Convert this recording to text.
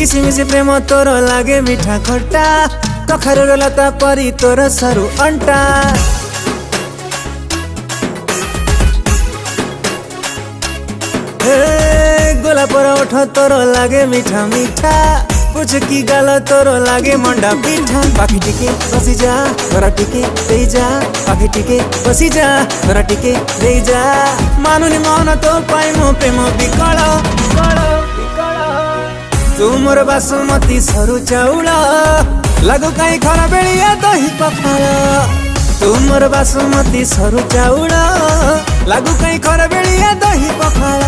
किसिमिसी प्रेम तोर लागे मिठा खट्टा कखारू लता परी तोर सरू अंटा गोलापर ओठ तोर लागे मीठा मीठा पूछ की गाल तोर लागे मंडा पीठा पाखी टिके बसी जा तोरा टिके दे जा पाखी टिके बसी जा तोरा टिके दे जा मानुनी मन तो पाई मो प्रेम विकल तू मोर बासुमती सरू चाउल लागू कहीं खरा बेलिया दही पखाल तू मोर बासुमती सरू चाउल लागू कहीं खरा बेलिया दही पखाल।